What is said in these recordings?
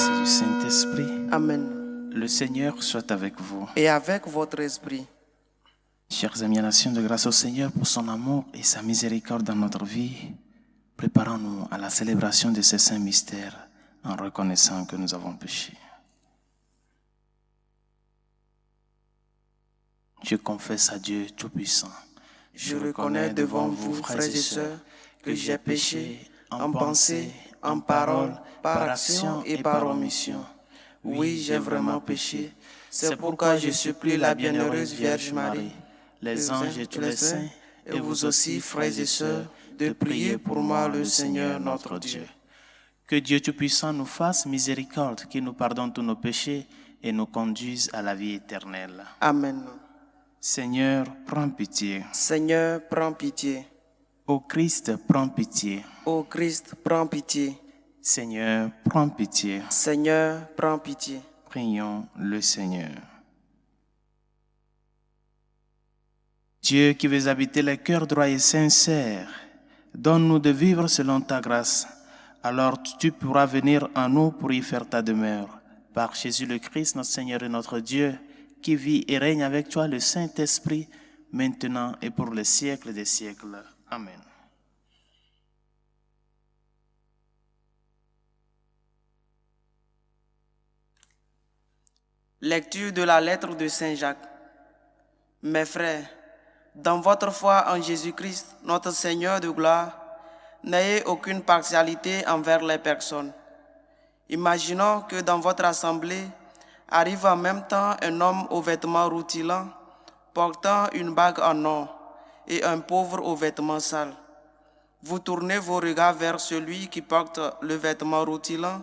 Fils et du Saint-Esprit. Amen. Le Seigneur soit avec vous. Et avec votre esprit. Chers amis, nation de grâce au Seigneur pour son amour et sa miséricorde dans notre vie. Préparons-nous à la célébration de ces saints mystères en reconnaissant que nous avons péché. Je confesse à Dieu Tout-Puissant. Je reconnais devant vous, frères et sœurs, que j'ai péché en pensée, en parole, par action et par omission. Oui, j'ai vraiment péché. C'est pourquoi je supplie la bienheureuse Vierge Marie, les anges et tous les saints, et vous aussi, frères et sœurs, de prier pour moi le Seigneur notre Dieu. Que Dieu Tout-Puissant nous fasse miséricorde, qu'il nous pardonne tous nos péchés et nous conduise à la vie éternelle. Amen. Seigneur, prends pitié. Seigneur, prends pitié. Ô Christ, prends pitié. Ô Christ, prends pitié. Seigneur, prends pitié. Seigneur, prends pitié. Prions le Seigneur. Dieu qui veux habiter les cœurs droits et sincères, donne-nous de vivre selon ta grâce. Alors tu pourras venir en nous pour y faire ta demeure. Par Jésus le Christ, notre Seigneur et notre Dieu, qui vit et règne avec toi le Saint-Esprit, maintenant et pour les siècles des siècles. Amen. Lecture de la lettre de Saint Jacques. Mes frères, dans votre foi en Jésus-Christ, notre Seigneur de gloire, n'ayez aucune partialité envers les personnes. Imaginons que dans votre assemblée arrive en même temps un homme aux vêtements rutilants, portant une bague en or, et un pauvre aux vêtements sales. Vous tournez vos regards vers celui qui porte le vêtement rutilant,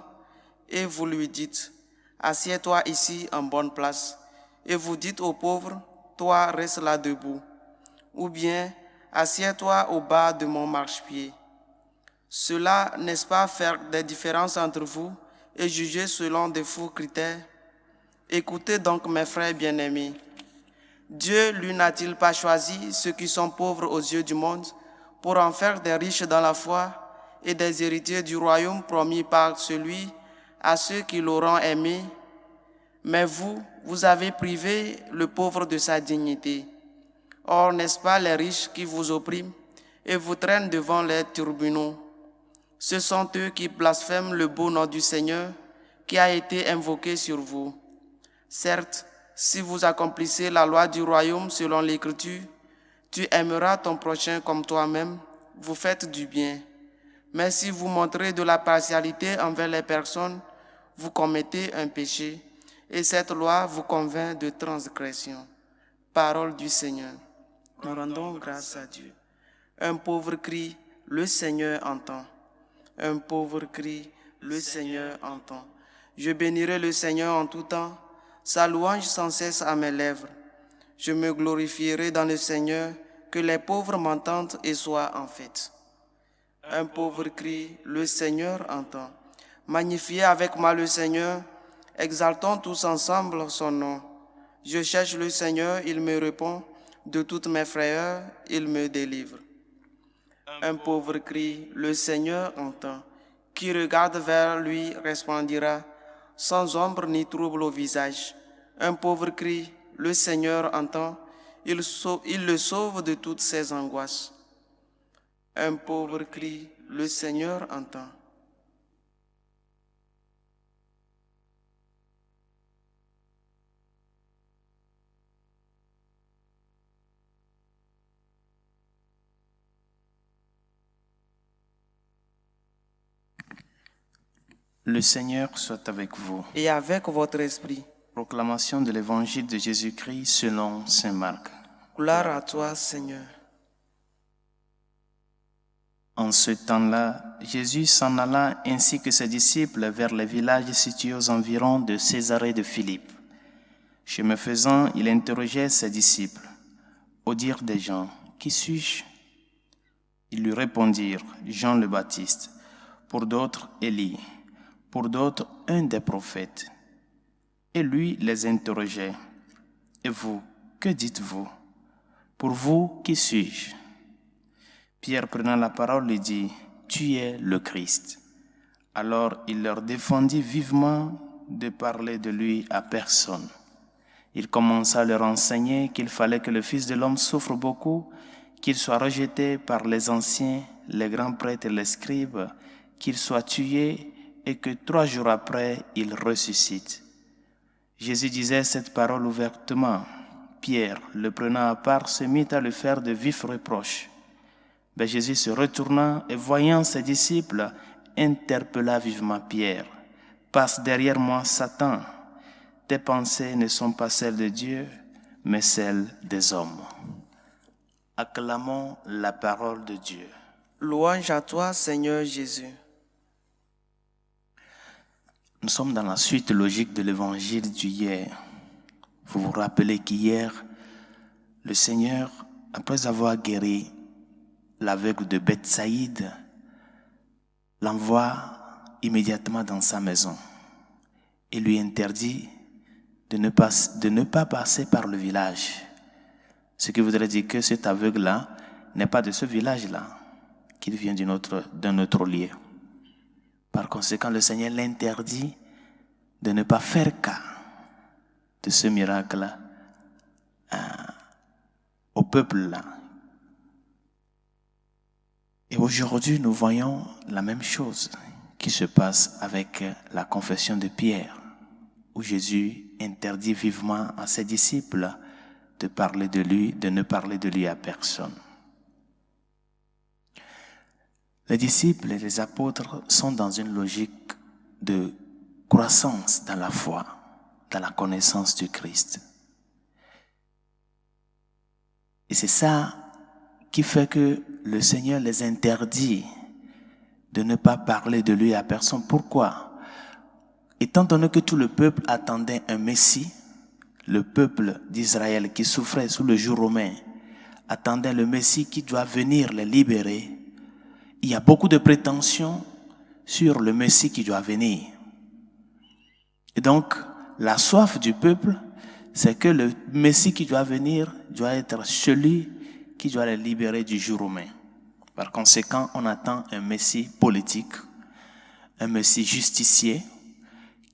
et vous lui dites, « Assieds-toi ici en bonne place », et vous dites au pauvre, « Toi, reste là debout », ou bien « Assieds-toi au bas de mon marchepied ». Cela n'est-ce pas faire des différences entre vous et juger selon de faux critères? Écoutez donc mes frères bien-aimés. Dieu, lui, n'a-t-il pas choisi ceux qui sont pauvres aux yeux du monde pour en faire des riches dans la foi et des héritiers du royaume promis par celui à ceux qui l'auront aimé? Mais vous, vous avez privé le pauvre de sa dignité. Or, n'est-ce pas les riches qui vous oppriment et vous traînent devant les tribunaux? Ce sont eux qui blasphèment le beau nom du Seigneur qui a été invoqué sur vous. Certes, si vous accomplissez la loi du royaume selon l'Écriture, tu aimeras ton prochain comme toi-même, vous faites du bien. Mais si vous montrez de la partialité envers les personnes, vous commettez un péché, et cette loi vous convainc de transgression. Parole du Seigneur. Nous rendons grâce à Dieu. Un pauvre crie, le Seigneur entend. Un pauvre crie, le Seigneur entend. Je bénirai le Seigneur en tout temps, sa louange sans cesse à mes lèvres. Je me glorifierai dans le Seigneur, que les pauvres m'entendent et soient en fête. Un pauvre crie, le Seigneur entend. Magnifiez avec moi le Seigneur, exaltons tous ensemble son nom. Je cherche le Seigneur, il me répond, de toutes mes frayeurs, il me délivre. Un pauvre crie, le Seigneur entend. Qui regarde vers lui resplendira, sans ombre ni trouble au visage. Un pauvre crie, le Seigneur entend, il le sauve de toutes ses angoisses. Un pauvre crie, le Seigneur entend. Le Seigneur soit avec vous. Et avec votre esprit. Proclamation de l'Évangile de Jésus-Christ selon saint Marc. Gloire à toi, Seigneur. En ce temps-là, Jésus s'en alla ainsi que ses disciples vers les villages situés aux environs de Césarée de Philippe. Chemin faisant, il interrogeait ses disciples. Au dire des gens, « Qui suis-je » Ils lui répondirent, « Jean le Baptiste. » Pour d'autres, Élie. Pour d'autres, un des prophètes. Et lui les interrogeait. « Et vous, que dites-vous? Pour vous, qui suis-je » Pierre, prenant la parole, lui dit, « Tu es le Christ. » Alors il leur défendit vivement de parler de lui à personne. Il commença à leur enseigner qu'il fallait que le Fils de l'homme souffre beaucoup, qu'il soit rejeté par les anciens, les grands prêtres et les scribes, qu'il soit tué et que 3 jours après, il ressuscite. Jésus disait cette parole ouvertement. Pierre, le prenant à part, se mit à lui faire de vifs reproches. Mais Jésus se retourna et voyant ses disciples, interpella vivement Pierre. « Passe derrière moi, Satan. Tes pensées ne sont pas celles de Dieu, mais celles des hommes. » Acclamons la parole de Dieu. Louange à toi, Seigneur Jésus. Nous sommes dans la suite logique de l'évangile d'hier. Vous vous rappelez qu'hier, le Seigneur, après avoir guéri l'aveugle de Bethsaïde, l'envoie immédiatement dans sa maison et lui interdit de ne pas passer par le village. Ce qui voudrait dire que cet aveugle-là n'est pas de ce village-là, qu'il vient d'un autre lieu. Par conséquent, le Seigneur l'interdit de ne pas faire cas de ce miracle au peuple-là. Et aujourd'hui, nous voyons la même chose qui se passe avec la confession de Pierre, où Jésus interdit vivement à ses disciples de parler de lui, de ne parler de lui à personne. Les disciples et les apôtres sont dans une logique de croissance dans la foi, dans la connaissance du Christ. Et c'est ça qui fait que le Seigneur les interdit de ne pas parler de lui à personne. Pourquoi? Étant donné que tout le peuple attendait un Messie, le peuple d'Israël qui souffrait sous le joug romain attendait le Messie qui doit venir les libérer. Il y a beaucoup de prétentions sur le Messie qui doit venir. Et donc, la soif du peuple, c'est que le Messie qui doit venir doit être celui qui doit les libérer du joug romain. Par conséquent, on attend un Messie politique, un Messie justicier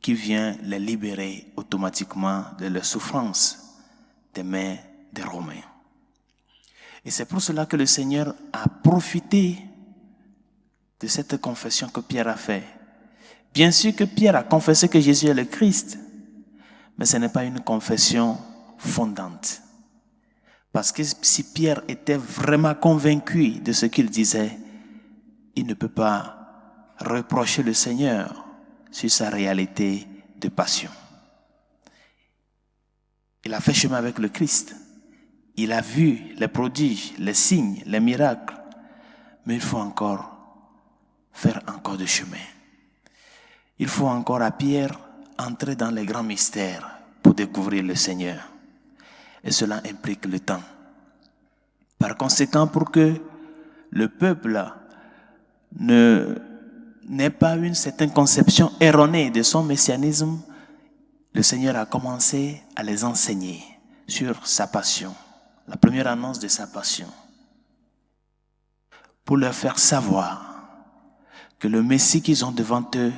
qui vient les libérer automatiquement de leurs souffrances des mains des Romains. Et c'est pour cela que le Seigneur a profité de cette confession que Pierre a faite. Bien sûr que Pierre a confessé que Jésus est le Christ, mais ce n'est pas une confession fondante. Parce que si Pierre était vraiment convaincu de ce qu'il disait, il ne peut pas reprocher le Seigneur sur sa réalité de passion. Il a fait chemin avec le Christ. Il a vu les prodiges, les signes, les miracles. Mais il faut encore faire encore de chemin. Il faut encore à Pierre entrer dans les grands mystères pour découvrir le Seigneur. Et cela implique le temps. Par conséquent, pour que le peuple n'ait pas une certaine conception erronée de son messianisme, le Seigneur a commencé à les enseigner sur sa passion, la première annonce de sa passion, pour leur faire savoir que le Messie qu'ils ont devant eux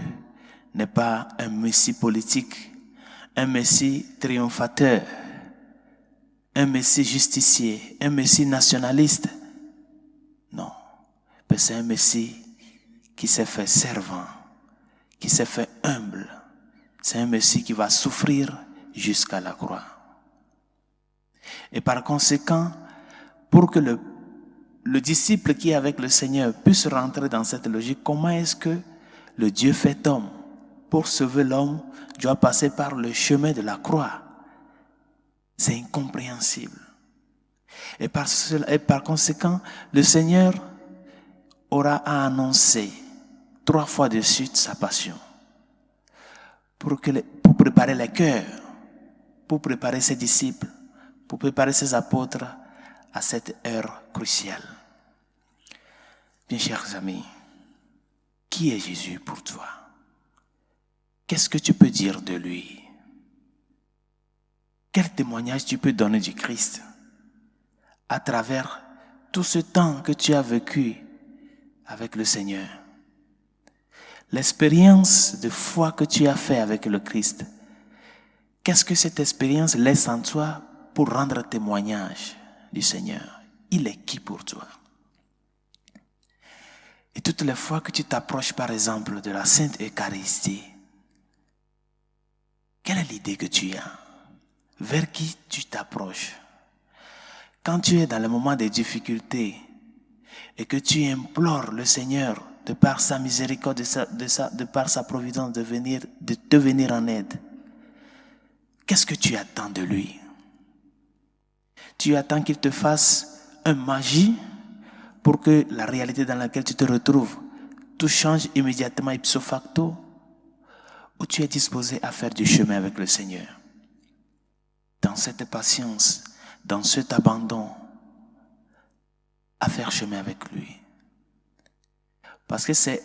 n'est pas un Messie politique, un Messie triomphateur, un Messie justicier, un Messie nationaliste. Non, mais c'est un Messie qui s'est fait servant, qui s'est fait humble. C'est un Messie qui va souffrir jusqu'à la croix. Et par conséquent, pour que le disciple qui est avec le Seigneur puisse rentrer dans cette logique, comment est-ce que le Dieu fait homme, pour sauver l'homme, doit passer par le chemin de la croix? C'est incompréhensible. Et par conséquent, le Seigneur aura à annoncer 3 fois de suite sa passion. Pour préparer les cœurs, pour préparer ses disciples, pour préparer ses apôtres à cette heure cruciale. Bien chers amis, qui est Jésus pour toi? Qu'est-ce que tu peux dire de lui? Quel témoignage tu peux donner du Christ à travers tout ce temps que tu as vécu avec le Seigneur? L'expérience de foi que tu as fait avec le Christ, qu'est-ce que cette expérience laisse en toi pour rendre témoignage du Seigneur? Il est qui pour toi? Et toutes les fois que tu t'approches par exemple de la Sainte Eucharistie, quelle est l'idée que tu as? Vers qui tu t'approches? Quand tu es dans le moment des difficultés et que tu implores le Seigneur de par sa miséricorde, de par sa providence de te venir en aide, qu'est-ce que tu attends de lui? Tu attends qu'il te fasse une magie pour que la réalité dans laquelle tu te retrouves, tout change immédiatement ipso facto, ou tu es disposé à faire du chemin avec le Seigneur? Dans cette patience, dans cet abandon, à faire chemin avec lui. Parce que c'est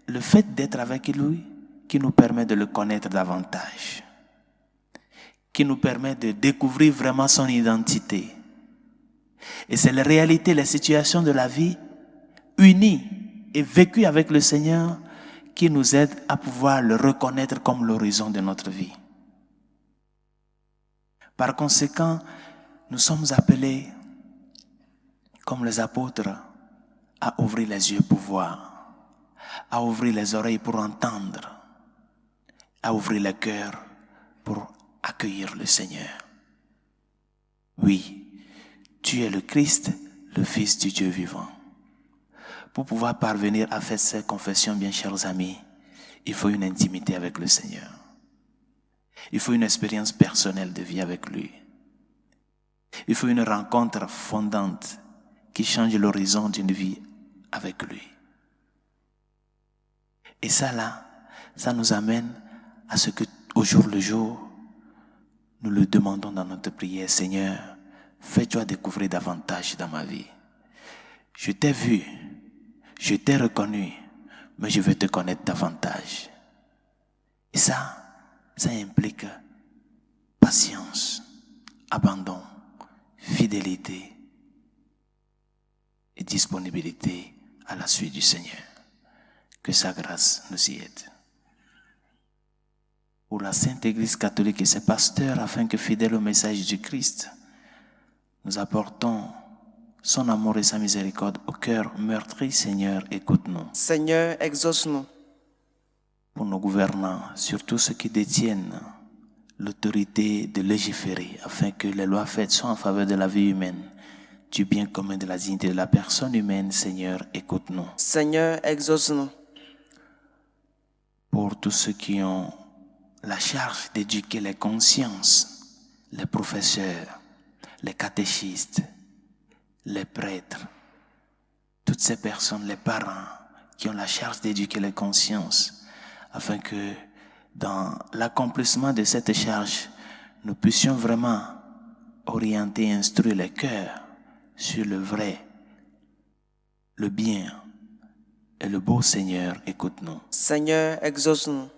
le fait d'être avec lui qui nous permet de le connaître davantage, qui nous permet de découvrir vraiment son identité. Et c'est la réalité, les situations de la vie unies et vécues avec le Seigneur qui nous aident à pouvoir le reconnaître comme l'horizon de notre vie. Par conséquent, nous sommes appelés, comme les apôtres, à ouvrir les yeux pour voir, à ouvrir les oreilles pour entendre, à ouvrir le cœur pour accueillir le Seigneur. Oui, tu es le Christ, le Fils du Dieu vivant. Pour pouvoir parvenir à faire cette confession, bien chers amis, il faut une intimité avec le Seigneur. Il faut une expérience personnelle de vie avec lui. Il faut une rencontre fondante qui change l'horizon d'une vie avec lui. Et ça là, ça nous amène à ce que au jour le jour, nous le demandons dans notre prière: Seigneur, fais-toi découvrir davantage dans ma vie. Je t'ai vu, je t'ai reconnu, mais je veux te connaître davantage. Et ça implique patience, abandon, fidélité et disponibilité à la suite du Seigneur. Que sa grâce nous y aide. Pour la Sainte Église catholique et ses pasteurs, afin que, fidèles au message du Christ, nous apportons son amour et sa miséricorde au cœur meurtri. Seigneur, écoute-nous. Seigneur, exauce-nous. Pour nos gouvernants, surtout ceux qui détiennent l'autorité de légiférer, afin que les lois faites soient en faveur de la vie humaine, du bien commun, de la dignité de la personne humaine. Seigneur, écoute-nous. Seigneur, exauce-nous. Pour tous ceux qui ont la charge d'éduquer les consciences, les professeurs, les catéchistes, les prêtres, toutes ces personnes, les parents qui ont la charge d'éduquer les consciences, afin que dans l'accomplissement de cette charge, nous puissions vraiment orienter et instruire les cœurs sur le vrai, le bien et le beau. Seigneur, écoute-nous. Seigneur, exauce-nous.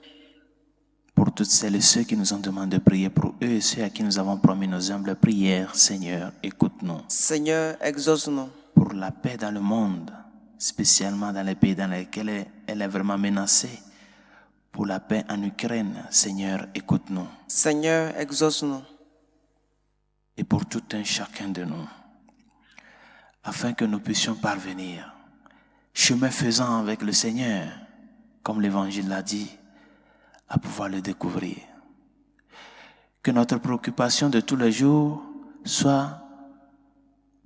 Pour toutes celles et ceux qui nous ont demandé de prier pour eux et ceux à qui nous avons promis nos humbles prières, Seigneur, écoute-nous. Seigneur, exauce-nous. Pour la paix dans le monde, spécialement dans les pays dans lesquels elle est vraiment menacée. Pour la paix en Ukraine, Seigneur, écoute-nous. Seigneur, exauce-nous. Et pour tout un chacun de nous, afin que nous puissions parvenir, chemin faisant avec le Seigneur, comme l'Évangile l'a dit, à pouvoir le découvrir. Que notre préoccupation de tous les jours soit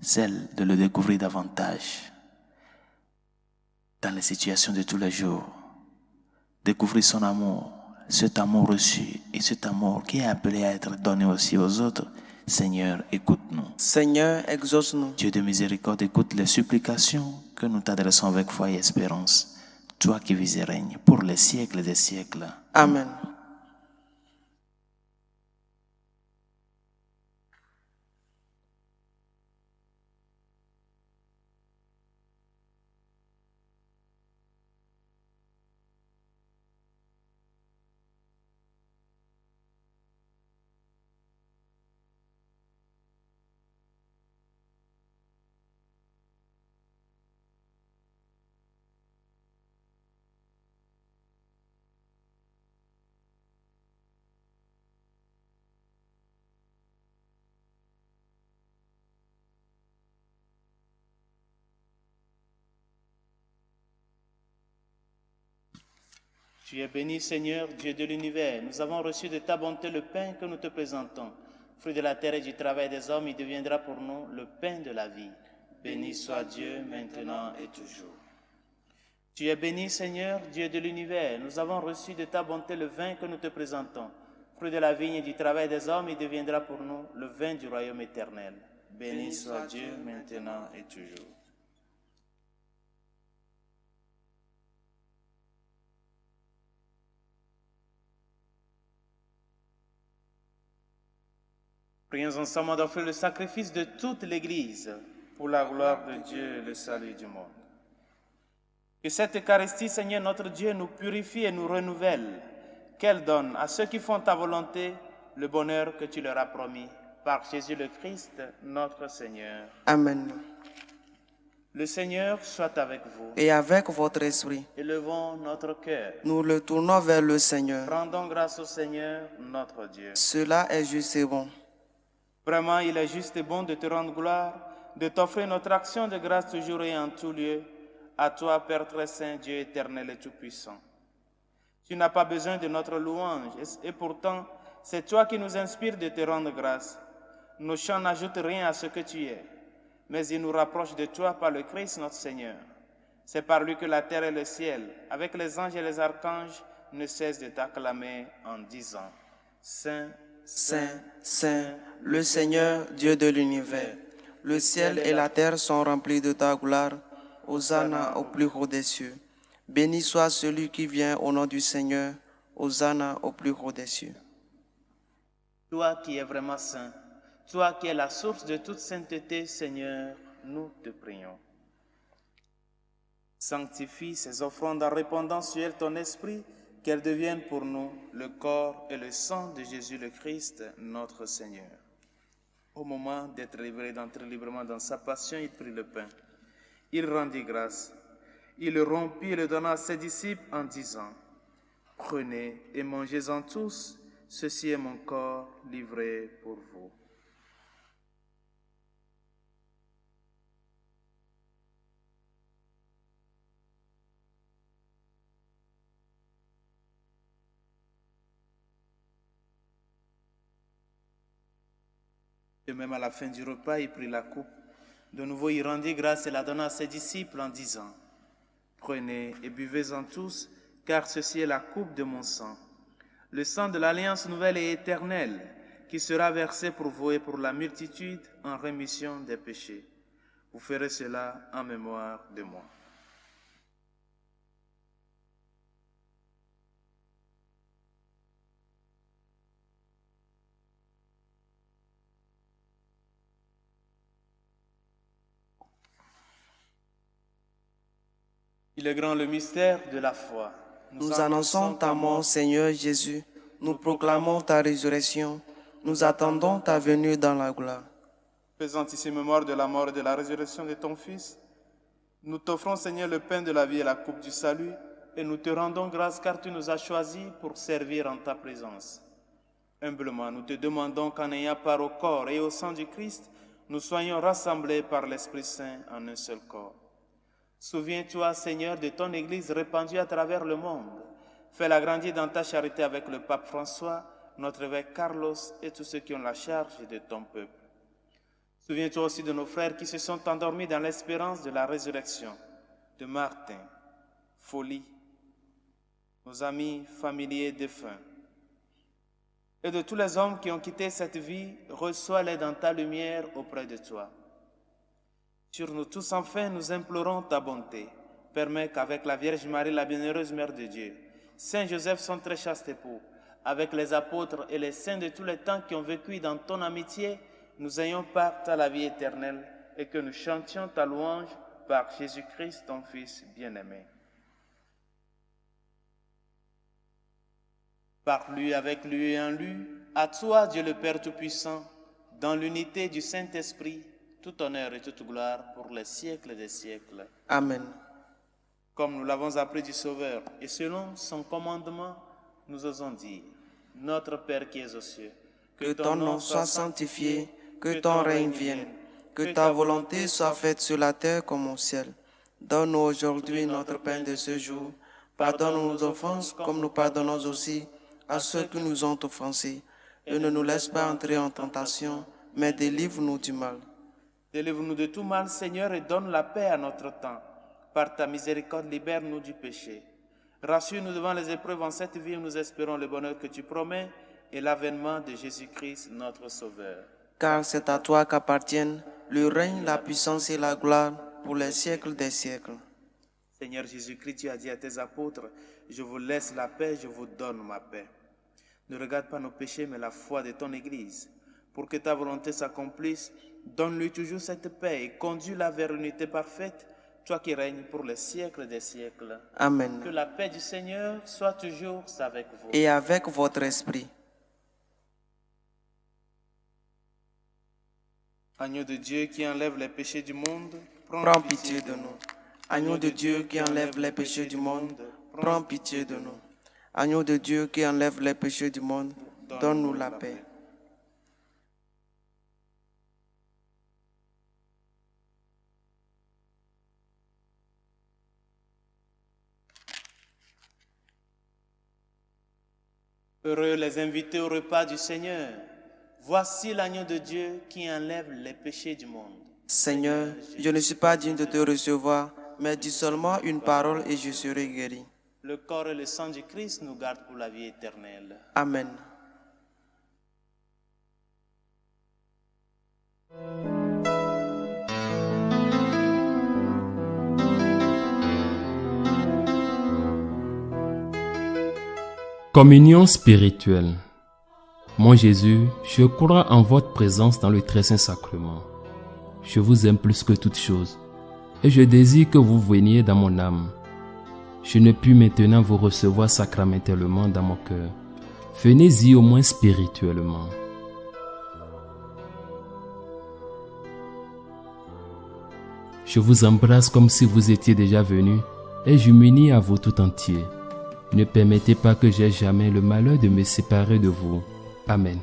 celle de le découvrir davantage dans les situations de tous les jours. Découvrir son amour, cet amour reçu et cet amour qui est appelé à être donné aussi aux autres. Seigneur, écoute-nous. Seigneur, exauce-nous. Dieu de miséricorde, écoute les supplications que nous t'adressons avec foi et espérance. Toi qui vis et règnes pour les siècles des siècles. Amen. Tu es béni, Seigneur, Dieu de l'univers. Nous avons reçu de ta bonté le pain que nous te présentons. Fruit de la terre et du travail des hommes, il deviendra pour nous le pain de la vie. Béni soit Dieu, maintenant et toujours. Tu es béni, Seigneur, Dieu de l'univers. Nous avons reçu de ta bonté le vin que nous te présentons. Fruit de la vigne et du travail des hommes, il deviendra pour nous le vin du royaume éternel. Béni soit Dieu, maintenant et toujours. Prions ensemble d'offrir le sacrifice de toute l'Église pour la gloire de Dieu et le salut du monde. Que cette Eucharistie, Seigneur notre Dieu, nous purifie et nous renouvelle, qu'elle donne à ceux qui font ta volonté le bonheur que tu leur as promis. Par Jésus le Christ, notre Seigneur. Amen. Le Seigneur soit avec vous. Et avec votre esprit, Élevons notre cœur. nous le tournons vers le Seigneur. Rendons grâce au Seigneur, notre Dieu. Cela est juste et bon. Vraiment, il est juste et bon de te rendre gloire, de t'offrir notre action de grâce toujours et en tout lieu, à toi, Père très saint, Dieu éternel et tout-puissant. Tu n'as pas besoin de notre louange, et pourtant, c'est toi qui nous inspires de te rendre grâce. Nos chants n'ajoutent rien à ce que tu es, mais ils nous rapprochent de toi par le Christ notre Seigneur. C'est par lui que la terre et le ciel, avec les anges et les archanges, ne cessent de t'acclamer en disant « Saint, Saint, Saint, le Seigneur, Dieu de l'univers. Le ciel et la terre sont remplis de ta gloire. Hosanna au plus haut des cieux. Béni soit celui qui vient au nom du Seigneur. Hosanna au plus haut des cieux. » Toi qui es vraiment saint, toi qui es la source de toute sainteté, Seigneur, nous te prions. Sanctifie ces offrandes en répandant sur elles ton esprit, qu'elles deviennent pour nous le corps et le sang de Jésus le Christ, notre Seigneur. Au moment d'être livré, d'entrer librement dans sa passion, il prit le pain. Il rendit grâce. Il le rompit et le donna à ses disciples en disant « Prenez et mangez-en tous, ceci est mon corps livré pour vous. » De même, à la fin du repas, il prit la coupe. De nouveau, il rendit grâce et la donna à ses disciples en disant « Prenez et buvez-en tous, car ceci est la coupe de mon sang, le sang de l'alliance nouvelle et éternelle, qui sera versé pour vous et pour la multitude en rémission des péchés. Vous ferez cela en mémoire de moi. » Il est grand le mystère de la foi. Nous annonçons ta mort, Seigneur Jésus. Nous proclamons ta résurrection. Nous attendons ta venue dans la gloire. Faisant ici mémoire de la mort et de la résurrection de ton Fils, nous t'offrons, Seigneur, le pain de la vie et la coupe du salut, et nous te rendons grâce car tu nous as choisis pour servir en ta présence. Humblement, nous te demandons qu'en ayant part au corps et au sang du Christ, nous soyons rassemblés par l'Esprit Saint en un seul corps. Souviens-toi, Seigneur, de ton Église répandue à travers le monde. Fais-la grandir dans ta charité avec le pape François, notre évêque Carlos et tous ceux qui ont la charge de ton peuple. Souviens-toi aussi de nos frères qui se sont endormis dans l'espérance de la résurrection, de Martin, Folie, nos amis familiers défunts, et de tous les hommes qui ont quitté cette vie. Reçois-les dans ta lumière auprès de toi. Sur nous tous, enfin, nous implorons ta bonté. Permets qu'avec la Vierge Marie, la bienheureuse Mère de Dieu, Saint Joseph, son très chaste époux, avec les apôtres et les saints de tous les temps qui ont vécu dans ton amitié, nous ayons part à la vie éternelle et que nous chantions ta louange par Jésus-Christ, ton Fils bien-aimé. Par lui, avec lui et en lui, à toi, Dieu le Père Tout-Puissant, dans l'unité du Saint-Esprit, tout honneur et toute gloire pour les siècles des siècles. Amen. Comme nous l'avons appris du Sauveur, et selon son commandement, nous osons dire, Notre Père qui es aux cieux, que ton nom soit sanctifié, que ton règne vienne, que ta volonté soit faite sur la terre comme au ciel. Donne-nous aujourd'hui notre pain de ce jour. Pardonne nos offenses comme nous pardonnons aussi à ceux qui nous ont offensés. Et ne nous laisse pas entrer en tentation, mais délivre-nous du mal. Délivre-nous de tout mal, Seigneur, et donne la paix à notre temps. Par ta miséricorde, libère-nous du péché. Rassure-nous devant les épreuves en cette vie où nous espérons le bonheur que tu promets et l'avènement de Jésus-Christ, notre Sauveur. Car c'est à toi qu'appartiennent le règne, la puissance et la gloire pour les siècles des siècles. Seigneur Jésus-Christ, tu as dit à tes apôtres, je vous laisse la paix, je vous donne ma paix. Ne regarde pas nos péchés, mais la foi de ton Église. Pour que ta volonté s'accomplisse, donne-lui toujours cette paix et conduis-la vers l'unité parfaite, toi qui règnes pour les siècles des siècles. Amen. Que la paix du Seigneur soit toujours avec vous. Et avec votre esprit. Agneau de Dieu qui enlève les péchés du monde, Prends pitié de nous. Agneau de Dieu qui enlève les péchés du monde, prends pitié de nous. Agneau de Dieu qui enlève les péchés du monde, donne-nous la paix. Heureux les invités au repas du Seigneur. Voici l'agneau de Dieu qui enlève les péchés du monde. Seigneur, je ne suis pas digne de te recevoir, mais dis seulement une parole et je serai guéri. Le corps et le sang du Christ nous gardent pour la vie éternelle. Amen. Communion spirituelle. Mon Jésus, je crois en votre présence dans le très saint sacrement. Je vous aime plus que toute chose et je désire que vous veniez dans mon âme. Je ne puis maintenant vous recevoir sacramentellement dans mon cœur. Venez-y au moins spirituellement. Je vous embrasse comme si vous étiez déjà venu et je m'unis à vous tout entier. Ne permettez pas que j'aie jamais le malheur de me séparer de vous. Amen.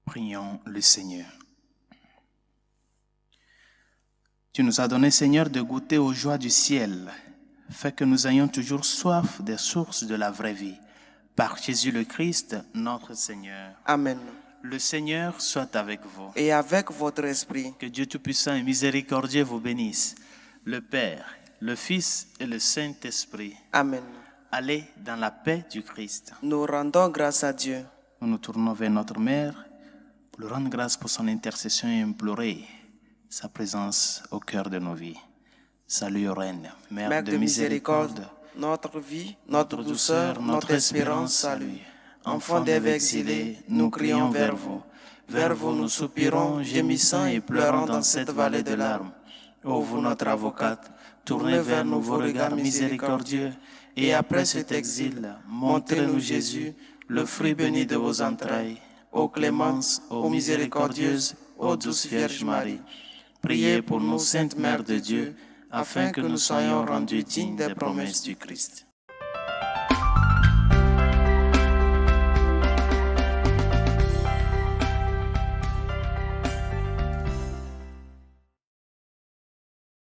Prions le Seigneur. Tu nous as donné, Seigneur, de goûter aux joies du ciel. Fais que nous ayons toujours soif des sources de la vraie vie. Par Jésus le Christ, notre Seigneur. Amen. Le Seigneur soit avec vous. Et avec votre esprit. Que Dieu Tout-Puissant et Miséricordieux vous bénisse, le Père, le Fils et le Saint-Esprit. Amen. Allez dans la paix du Christ. Nous rendons grâce à Dieu. Nous nous tournons vers notre Mère, pour lui rendre grâce pour son intercession et implorer sa présence au cœur de nos vies. Salut, Reine, Mère de miséricorde, notre vie, notre douceur, notre espérance, salut. Enfants d'Ève exilés, nous crions vers vous. Vers vous nous soupirons, gémissant et pleurant dans cette vallée de larmes. Ô vous, notre avocate, tournez vers nous vos regards miséricordieux, et après cet exil, montrez-nous Jésus, le fruit béni de vos entrailles. Ô clémence, ô miséricordieuse, ô douce Vierge Marie, priez pour nous, Sainte Mère de Dieu, afin que nous soyons rendus dignes des promesses du Christ.